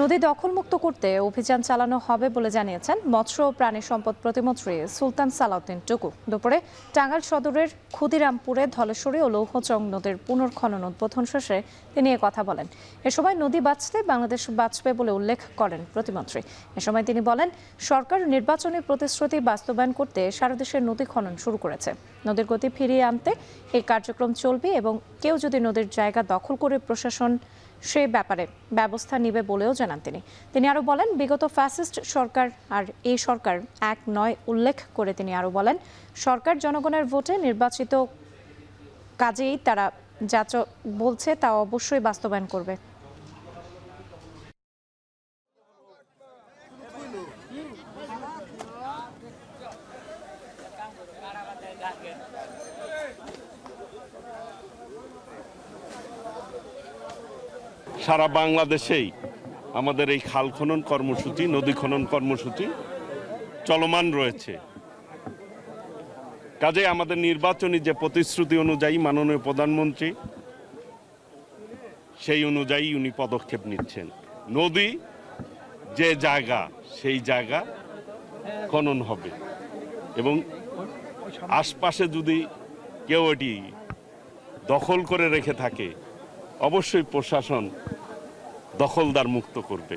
নদী দখলমুক্ত করতে অভিযান চালানো হবে বলে জানিয়েছেন মৎস্য ও প্রাণী সম্পদ প্রতিমন্ত্রী সুলতান সালাউদ্দিন টুকু। দুপুরে টাঙ্গাইল সদরের ক্ষুদিরামপুরে ধলেশ্বরী ও লৌহচং নদীর পুনর্খনন উদ্বোধন শেষে তিনি কথা বলেন। এ সময় নদী বাঁচতে বাংলাদেশ বাঁচবে বলে উল্লেখ করেন প্রতিমন্ত্রী। এ সময় তিনি বলেন, সরকার নির্বাচনী প্রতিশ্রুতি বাস্তবায়ন করতে সারা দেশের নদী খনন শুরু করেছে। নদীর গতি ফিরিয়ে আনতে এই কার্যক্রম চলবে এবং কেউ যদি নদীর জায়গা দখল করে প্রশাসন সে ব্যাপারে ব্যবস্থা নেবে বলেও জানান তিনি আরো বলেন, বিগত ফ্যাসিস্ট সরকার আর এই সরকার এক নয় উল্লেখ করে তিনি আরো বলেন, সরকার জনগণের ভোটে নির্বাচিত, কাজেই তারা যা বলছে তা অবশ্যই বাস্তবায়ন করবে। সারা বাংলাদেশেই আমাদের এই খাল খনন কর্মসূচি, নদী খনন কর্মসূচি চলমান রয়েছে। কাজে আমাদের নির্বাচনী যে প্রতিশ্রুতি অনুযায়ী মাননীয় প্রধানমন্ত্রী সেই অনুযায়ী উনি পদক্ষেপ নিচ্ছেন। নদী যে জায়গা সেই জায়গা খনন হবে এবং আশপাশে যদি কেউ এটি দখল করে রেখে থাকে অবশ্যই প্রশাসন দখলদার মুক্ত করবে।